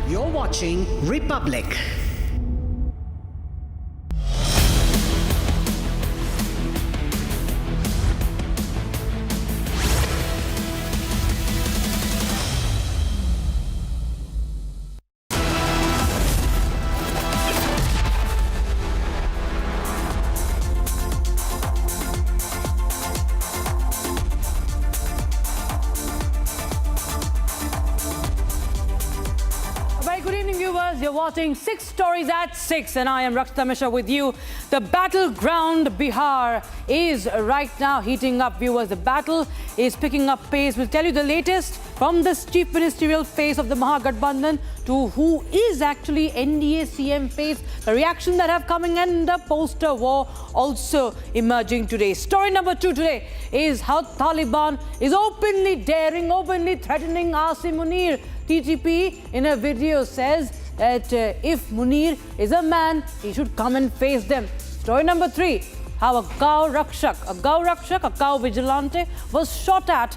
You're watching Republic. Good evening, viewers. You're watching 6 Stories at 6 and I am Rakshita Mishra with you. The battleground Bihar is right now heating up, viewers. The battle is picking up pace. We'll tell you the latest from this chief ministerial phase of the Mahagathbandhan to who is actually NDA CM phase, the reaction that have coming and the poster war also emerging today. Story number 2 today is how Taliban is openly daring, openly threatening Shehbaz-Munir. TTP in a video says that if Munir is a man, he should come and face them. Story number 3, how a cow vigilante was shot at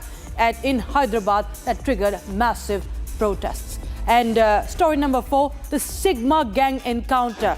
in Hyderabad that triggered massive protests. And story number 4, the Sigma gang encounter.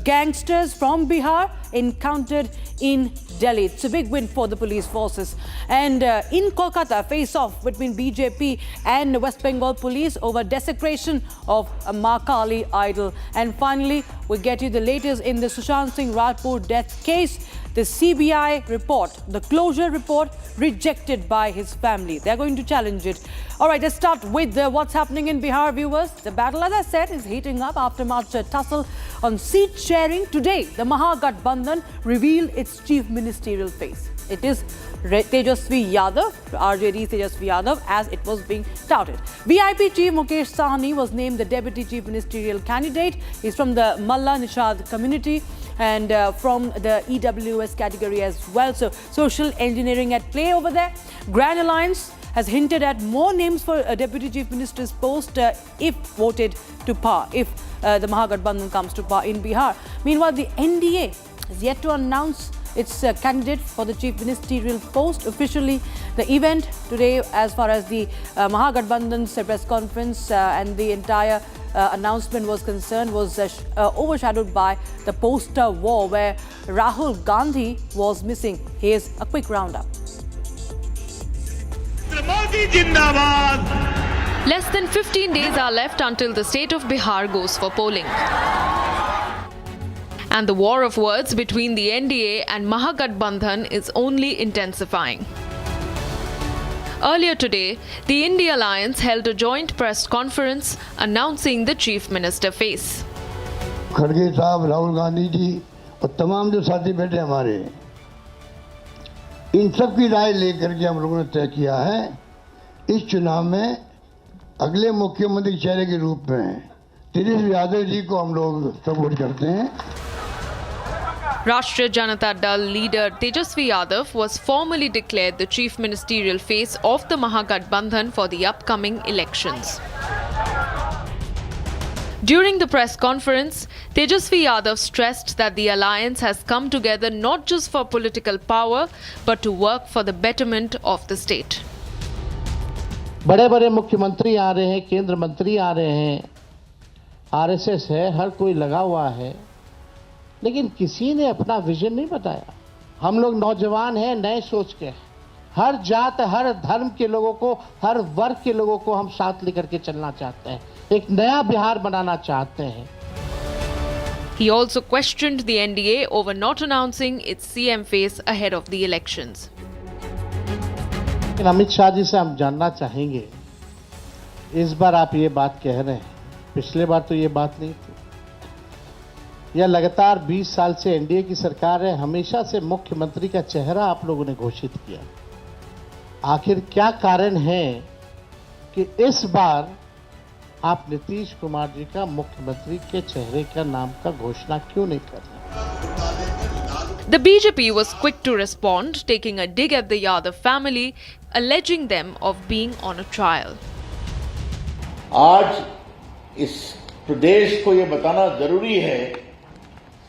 Gangsters from Bihar encountered in Delhi. It's a big win for the police forces. And in Kolkata, face-off between BJP and West Bengal police over desecration of a Ma Kali idol. And finally, we get you the latest in the Sushant Singh Rajput death case. The CBI report, the closure report, rejected by his family. They're going to challenge it. All right, let's start with what's happening in Bihar, viewers. The battle, as I said, is heating up after much tussle on seat sharing. Today, the Mahagathbandhan revealed its chief ministerial face. It is Tejashwi Yadav, RJD's Tejashwi Yadav, as it was being touted. VIP chief Mukesh Sahni was named the deputy chief ministerial candidate. He's from the Malla Nishad community and from the EWS category as well. So social engineering at play over there. Grand Alliance has hinted at more names for a deputy chief minister's post if voted to power, if the Mahagathbandhan comes to power in Bihar. Meanwhile, the NDA has yet to announce its candidate for the chief ministerial post officially. The event today, as far as the Mahagathbandhan's press conference and the entire announcement was concerned, was overshadowed by the poster war where Rahul Gandhi was missing. Here's a quick roundup. Less than 15 days are left until the state of Bihar goes for polling. And the war of words between the NDA and Mahagathbandhan is only intensifying. Earlier today, the India Alliance held a joint press conference announcing the chief minister face. खड़गे साहब, राहुल गांधी जी और तमाम जो साथी बैठे हमारे, इन सब की राय लेकर के हम लोगों ने तय किया है इस चुनाव में अगले मुख्यमंत्री चेहरे के रूप में तेजस्वी यादव जी को हम लोग सपोर्ट करते हैं. Rashtriya Janata Dal leader Tejashwi Yadav was formally declared the chief ministerial face of the Mahagathbandhan for the upcoming elections. During the press conference, Tejashwi Yadav stressed that the alliance has come together not just for political power, but to work for the betterment of the state. बड़े बड़े मुख्यमंत्री आ रहे हैं, केंद्र मंत्री आ रहे हैं, RSS है, हर कोई लगा हुआ है, लेकिन किसी ने अपना विजन नहीं बताया. हम लोग नौजवान हैं, नए सोच के, हर जात, हर धर्म के लोगों को, हर वर्ग के लोगों को हम साथ लेकर के चलना चाहते हैं, एक नया बिहार बनाना चाहते हैं. He also questioned the NDA over not announcing its CM face ahead of the elections. Amit Shah ji से हम जानना चाहेंगे, इस बार आप ये बात कह रहे हैं, पिछले बार तो ये बात नहीं थी. यह लगातार 20 साल से एनडीए की सरकार है, हमेशा से मुख्यमंत्री का चेहरा आप लोगों ने घोषित किया. आखिर क्या कारण है कि इस बार आप नीतीश कुमार जी का मुख्यमंत्री के चेहरे का नाम का घोषणा क्यों नहीं कर रहे? The BJP was quick to respond, taking a dig at the Yadav family, alleging them of being on a trial. आज इस प्रदेश को ये बताना जरूरी है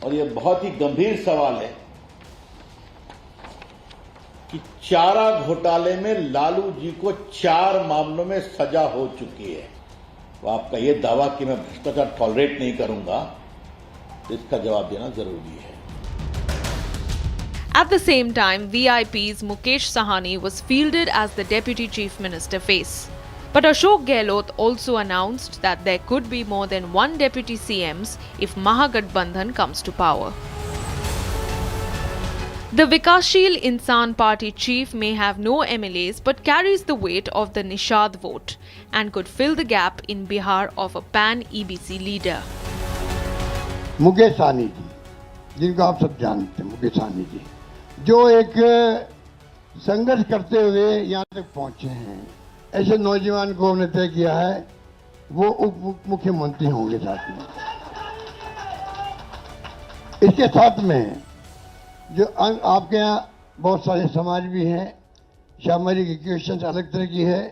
और ये बहुत ही गंभीर सवाल है कि चारा घोटाले में लालू जी को 4 मामलों में सजा हो चुकी है. तो आपका ये दावा कि मैं भ्रष्टाचार टॉलरेट नहीं करूंगा, तो इसका जवाब देना जरूरी है। At the same time, VIP's Mukesh Sahani was fielded as the Deputy Chief Minister face. But Ashok Gehlot also announced that there could be more than one Deputy CMs if Mahagathbandhan comes to power. The Vikashsheel Insan Party chief may have no MLAs but carries the weight of the Nishad vote and could fill the gap in Bihar of a pan-EBC leader. Mukesh Sahni जी, जिनको आप सब जानते हैं, मुकेश सहनी जी, जो एक संघर्ष करते हुए यहाँ तक पहुंचे हैं, ऐसे नौजवान को हमने तय किया है वो उप मुख्यमंत्री होंगे साथ में। इसके साथ में जो आपके यहाँ बहुत सारे समाज भी हैं, सामाजिक इक्वेशन अलग तरह की है,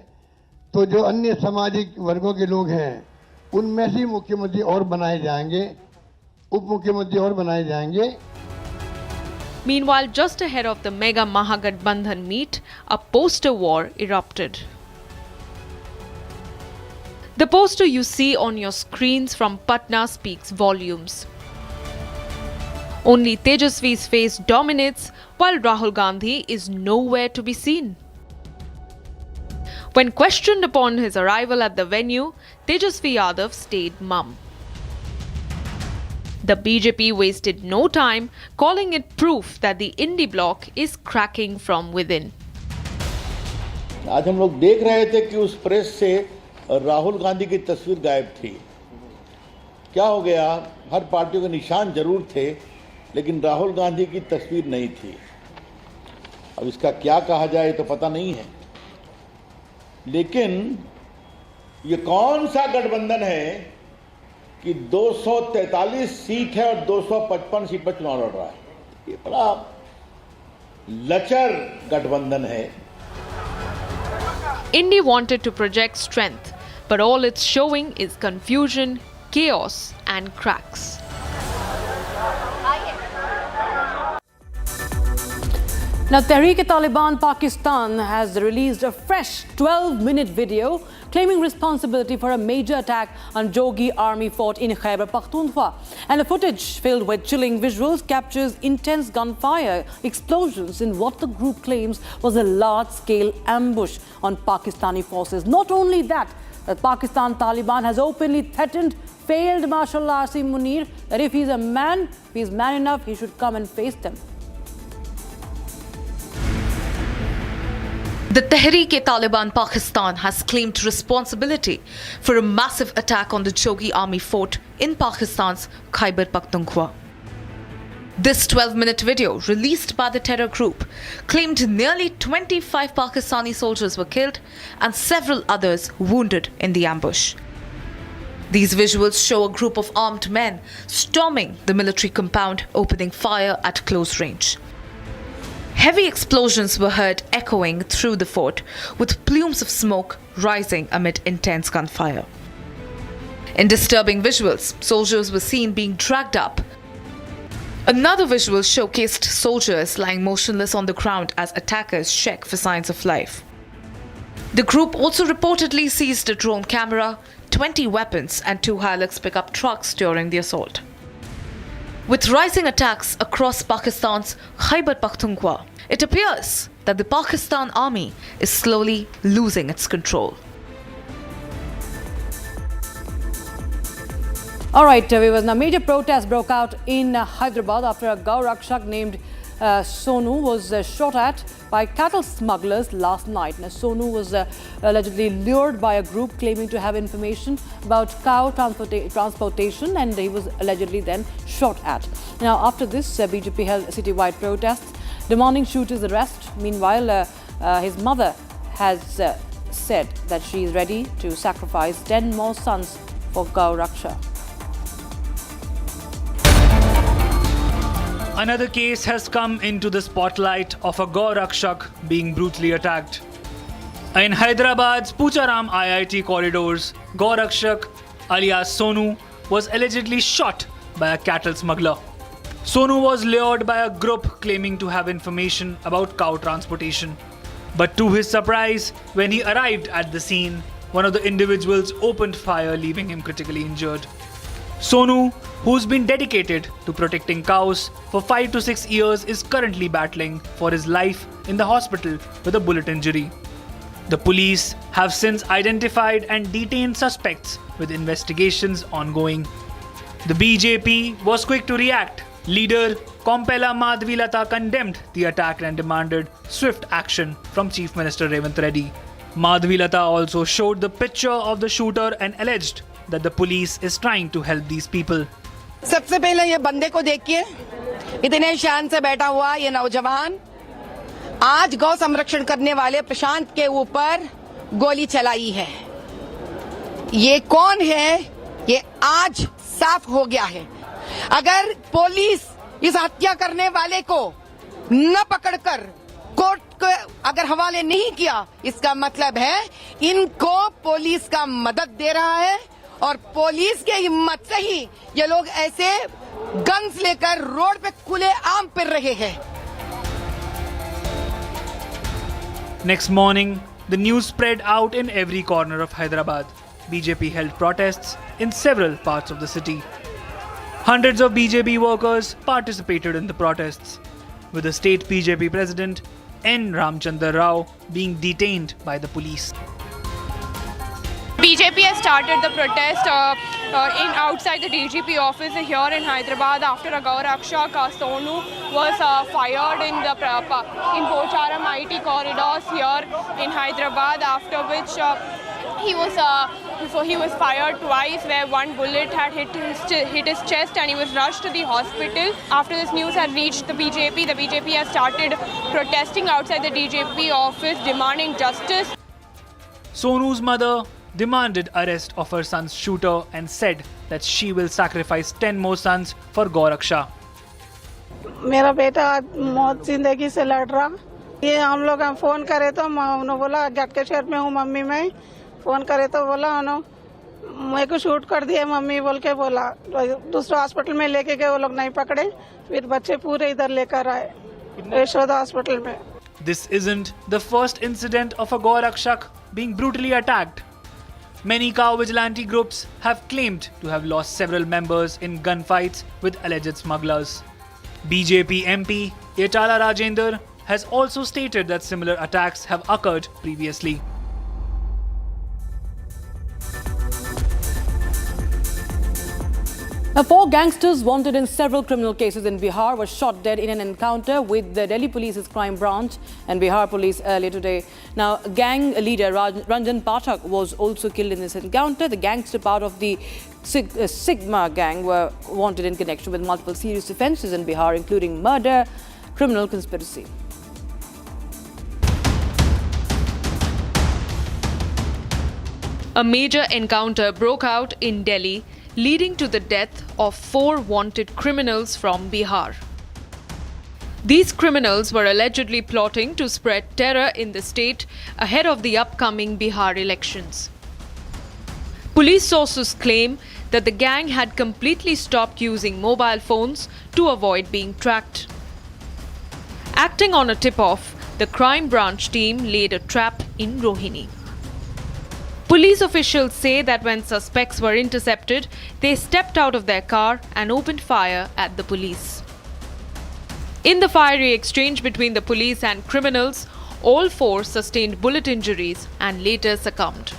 तो जो अन्य सामाजिक वर्गों के लोग हैं उनमें से मुख्यमंत्री और बनाए जाएंगे, उप मुख्यमंत्री और बनाए जाएंगे। Meanwhile, just ahead of the mega Mahagathbandhan meet, a poster war erupted. The poster you see on your screens from Patna speaks volumes. Only Tejashwi's face dominates, while Rahul Gandhi is nowhere to be seen. When questioned upon his arrival at the venue, Tejashwi Yadav stayed mum. The BJP wasted no time, calling it proof that the indie bloc is cracking from within. आज हम लोग देख रहे थे कि उस press से राहुल गांधी की तस्वीर गायब थी। क्या हो गया? हर पार्टियों के निशान जरूर थे, लेकिन राहुल गांधी की तस्वीर नहीं थी। अब इसका क्या कहा जाए तो पता नहीं है, लेकिन ये कौन सा गठबंधन है कि 243 सीट है और 255 सीट पर चुनाव लड़ रहा है? ये बड़ा लचर गठबंधन है। Indy wanted to project strength, but all it's showing is confusion, chaos, and cracks. Now, Tehreek-e-Taliban Pakistan has released a fresh 12-minute video claiming responsibility for a major attack on Jogi Army fort in Khyber Pakhtunkhwa. And the footage, filled with chilling visuals, captures intense gunfire explosions in what the group claims was a large-scale ambush on Pakistani forces. Not only that, the Pakistan Taliban has openly threatened failed Marshal Shehbaz-Munir that if he's man enough, he should come and face them. The Tehreek-e-Taliban Pakistan has claimed responsibility for a massive attack on the Jogi Army fort in Pakistan's Khyber Pakhtunkhwa. This 12-minute video, released by the terror group, claimed nearly 25 Pakistani soldiers were killed and several others wounded in the ambush. These visuals show a group of armed men storming the military compound, opening fire at close range. Heavy explosions were heard echoing through the fort, with plumes of smoke rising amid intense gunfire. In disturbing visuals, soldiers were seen being dragged up. Another visual showcased soldiers lying motionless on the ground as attackers check for signs of life. The group also reportedly seized a drone camera, 20 weapons and 2 Hilux pickup trucks during the assault. With rising attacks across Pakistan's Khyber Pakhtunkhwa, it appears that the Pakistan army is slowly losing its control. All right, viewers. Now, major protests broke out in Hyderabad after a Gau Rakshak named Sonu was shot at by cattle smugglers last night. Now, Sonu was allegedly lured by a group claiming to have information about cow transportation, and he was allegedly then shot at. Now, after this, BJP held citywide protests demanding shooter's arrest. Meanwhile, his mother has said that she is ready to sacrifice 10 more sons for Gau Raksha. Another case has come into the spotlight of a Gau Rakshak being brutally attacked. In Hyderabad's Pucharam IIT corridors, Gau Rakshak alias Sonu was allegedly shot by a cattle smuggler. Sonu was lured by a group claiming to have information about cow transportation. But to his surprise, when he arrived at the scene, one of the individuals opened fire, leaving him critically injured. Sonu, who's been dedicated to protecting cows for 5 to 6 years, is currently battling for his life in the hospital with a bullet injury. The police have since identified and detained suspects with investigations ongoing. The BJP was quick to react. Leader Kompela Madhvilata condemned the attack and demanded swift action from Chief Minister Revanth Reddy. Madhvilata also showed the picture of the shooter and alleged that the police is trying to help these people. सबसे पहले ये बंदे को देखिए, इतने शान से बैठा हुआ ये नौजवान आज गौ संरक्षण करने वाले प्रशांत के ऊपर गोली चलाई है। ये कौन है, ये आज साफ हो गया है। अगर पुलिस इस हत्या करने वाले को न पकड़कर कोर्ट को अगर हवाले नहीं किया, इसका मतलब है इनको पुलिस का मदद दे रहा है और पुलिस के हिम्मत से ही ये लोग ऐसे गन्स लेकर रोड पे खुले आम फिर रहे हैं। Next morning, the news spread out in every corner of Hyderabad. BJP held protests in several parts of the city. Hundreds of BJP workers participated in the protests, with the state BJP president N. Ramchandra Rao being detained by the police. BJP has started the protest outside the DGP office here in Hyderabad after a Gau Rakshak Sonu was fired in Pocharam IT corridors here in Hyderabad, after which he was fired twice, where one bullet had hit his chest and he was rushed to the hospital. After this news had reached the BJP has started protesting outside the DGP office demanding justice. Sonu's mother demanded arrest of her son's shooter and said that she will sacrifice 10 more sons for Gauraksha. मेरा बेटा मौत जिंदगी से लड़ रहा, ये हम लोग फोन करे तो उन्होंने बोला गट के शहर में हूँ मम्मी, मैं फोन करे तो बोला उन्होंने मेरे को शूट कर दिया मम्मी बोल के बोला। दूसरे हॉस्पिटल में लेके गए, वो लोग नहीं पकड़े, फिर बच्चे पूरे इधर लेकर आए यशोदा हॉस्पिटल में। This isn't the first incident of a Gaurakshak being brutally attacked. Many cow vigilante groups have claimed to have lost several members in gunfights with alleged smugglers. BJP MP Yetala Rajender has also stated that similar attacks have occurred previously. Now, 4 gangsters wanted in several criminal cases in Bihar were shot dead in an encounter with the Delhi Police's crime branch and Bihar Police earlier today. Now, gang leader Ranjan Pathak was also killed in this encounter. The gangster part of the Sigma gang were wanted in connection with multiple serious offences in Bihar, including murder, criminal conspiracy. A major encounter broke out in Delhi, leading to the death of 4 wanted criminals from Bihar. These criminals were allegedly plotting to spread terror in the state ahead of the upcoming Bihar elections. Police sources claim that the gang had completely stopped using mobile phones to avoid being tracked. Acting on a tip-off, the crime branch team laid a trap in Rohini. Police officials say that when suspects were intercepted, they stepped out of their car and opened fire at the police. In the fiery exchange between the police and criminals, all 4 sustained bullet injuries and later succumbed.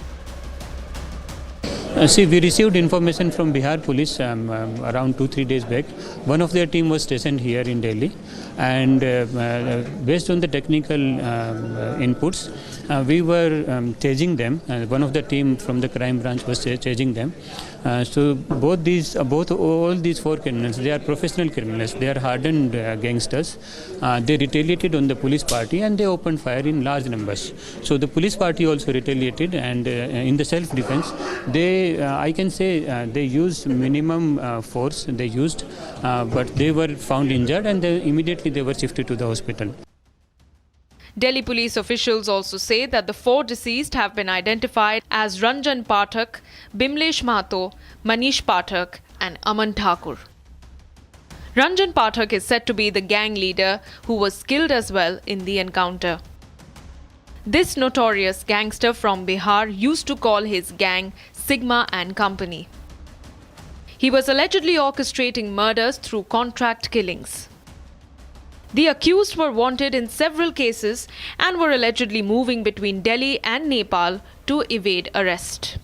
See, we received information from Bihar police around 2-3 days back. One of their team was stationed here in Delhi, and based on the technical inputs, we were chasing them. One of the team from the crime branch was chasing them. So all these 4 criminals, they are professional criminals. They are hardened gangsters. They retaliated on the police party and they opened fire in large numbers. So the police party also retaliated, and in the self-defense, I can say they used minimum force. They used, but they were found injured, and immediately they were shifted to the hospital. Delhi police officials also say that the 4 deceased have been identified as Ranjan Pathak, Bimlesh Mahato, Manish Pathak and Aman Thakur. Ranjan Pathak is said to be the gang leader who was killed as well in the encounter. This notorious gangster from Bihar used to call his gang Sigma and Company. He was allegedly orchestrating murders through contract killings. The accused were wanted in several cases and were allegedly moving between Delhi and Nepal to evade arrest.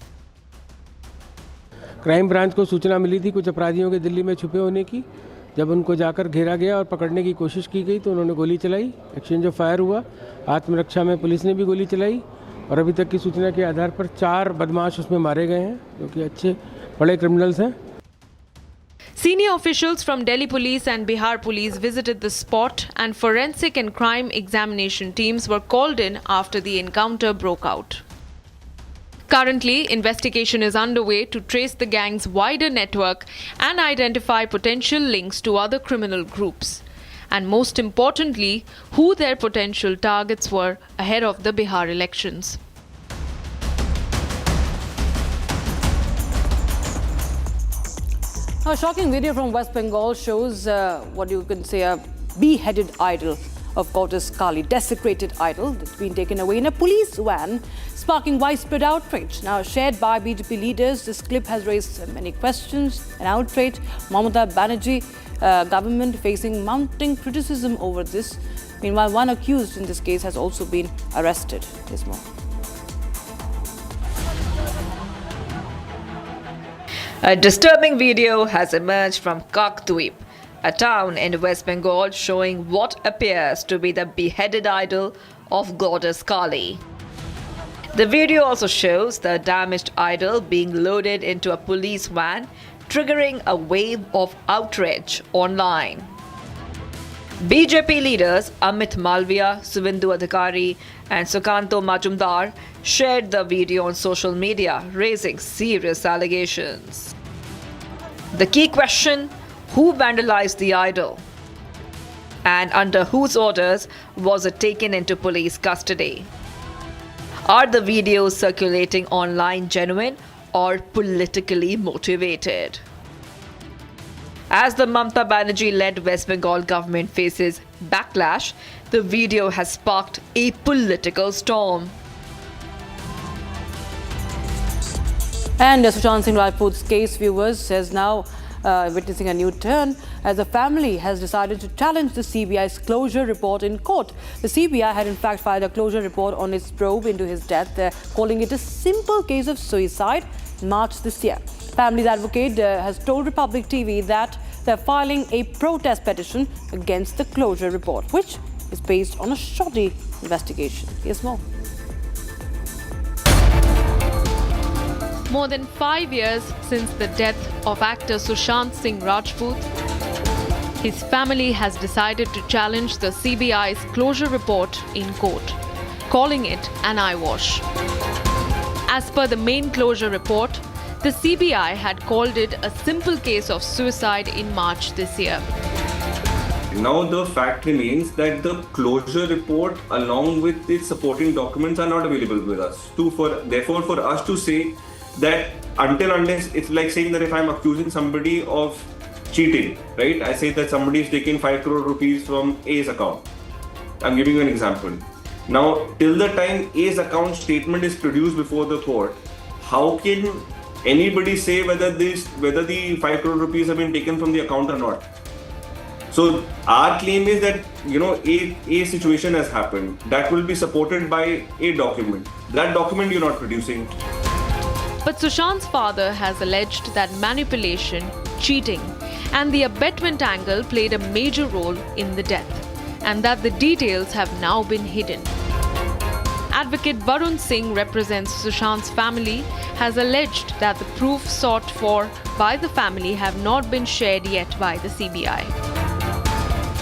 Crime branch को सूचना मिली थी कुछ अपराधियों के दिल्ली में छुपे होने की। जब उनको जाकर घेरा गया और पकड़ने की कोशिश की गई तो उन्होंने गोली चलाई, एक्सचेंज ऑफ फायर हुआ। आत्मरक्षा में पुलिस ने भी गोली चलाई और अभी तक की सूचना के आधार पर 4 बदमाश उसमें मारे गए हैं, जो कि अच्छे बड़े क्रिमिनल्स हैं। Senior officials from Delhi Police and Bihar Police visited the spot, and forensic and crime examination teams were called in after the encounter broke out. Currently, investigation is underway to trace the gang's wider network and identify potential links to other criminal groups. And most importantly, who their potential targets were ahead of the Bihar elections. A shocking video from West Bengal shows what you can say a beheaded idol of goddess Kali, desecrated idol that's been taken away in a police van, sparking widespread outrage. Now shared by BJP leaders, this clip has raised many questions and outrage. Mahagathbandhan government facing mounting criticism over this. Meanwhile, one accused in this case has also been arrested. Here's more. A disturbing video has emerged from Kakdweep, a town in West Bengal, showing what appears to be the beheaded idol of goddess Kali. The video also shows the damaged idol being loaded into a police van, triggering a wave of outrage online. BJP leaders Amit Malviya, Suvendu Adhikari and Sukanto Majumdar shared the video on social media, raising serious allegations. The key question: who vandalized the idol? And under whose orders was it taken into police custody? Are the videos circulating online genuine or politically motivated? As the Mamata Banerjee-led West Bengal government faces backlash, the video has sparked a political storm. And Sushant Singh Rajput's case, viewers, is now witnessing a new turn as the family has decided to challenge the CBI's closure report in court. The CBI had in fact filed a closure report on its probe into his death, calling it a simple case of suicide in March this year. Family's advocate has told Republic TV that they're filing a protest petition against the closure report, which is based on a shoddy investigation. Here's more. More than 5 years since the death of actor Sushant Singh Rajput, his family has decided to challenge the CBI's closure report in court, calling it an eyewash. As per the main closure report, the CBI had called it a simple case of suicide in March this year. Now the fact remains that the closure report along with its supporting documents are not available with us. Therefore, for us to say that unless it's like saying that if I'm accusing somebody of cheating, right? I say that somebody is taking 5 crore rupees from A's account. I'm giving you an example. Now, till the time A's account statement is produced before the court, how can anybody say whether the 5 crore rupees have been taken from the account or not? So our claim is that, a situation has happened that will be supported by a document. That document you're not producing. But Sushant's father has alleged that manipulation, cheating, and the abetment angle played a major role in the death, and that the details have now been hidden. Advocate Varun Singh represents Sushant's family, has alleged that the proof sought for by the family have not been shared yet by the CBI.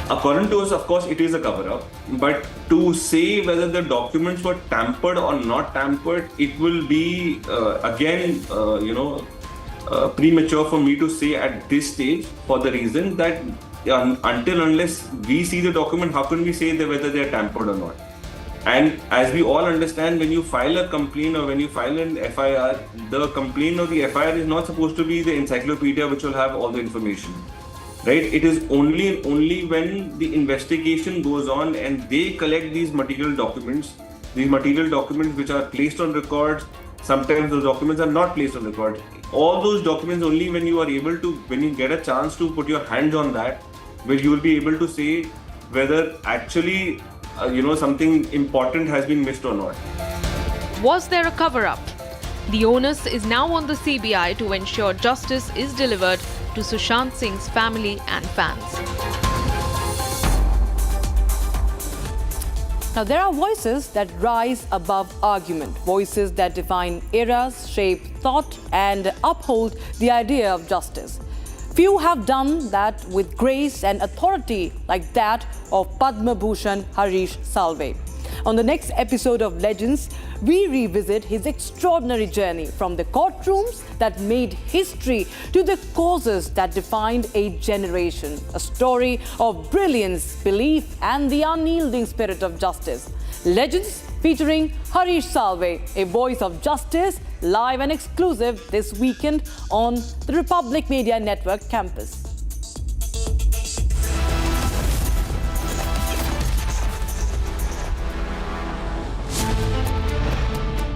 According to us, of course, it is a cover-up. But to say whether the documents were tampered or not tampered, it will be, premature for me to say at this stage, for the reason that unless we see the document, how can we say that whether they are tampered or not? And as we all understand, when you file a complaint or when you file an FIR, the complaint or the FIR is not supposed to be the encyclopedia which will have all the information. Right? It is only when the investigation goes on and they collect these material documents, these material documents which are placed on record, sometimes those documents are not placed on record. All those documents only when you are able to, when you get a chance to put your hands on that, where you will be able to say whether actually, something important has been missed or not. Was there a cover-up? The onus is now on the CBI to ensure justice is delivered to Sushant Singh's family and fans. Now, there are voices that rise above argument, voices that define eras, shape thought, and uphold the idea of justice. Few have done that with grace and authority like that of Padma Bhushan Harish Salve. On the next episode of Legends, we revisit his extraordinary journey from the courtrooms that made history to the causes that defined a generation. A story of brilliance, belief, and the unyielding spirit of justice. Legends featuring Harish Salve, a voice of justice, live and exclusive this weekend on the Republic Media Network campus.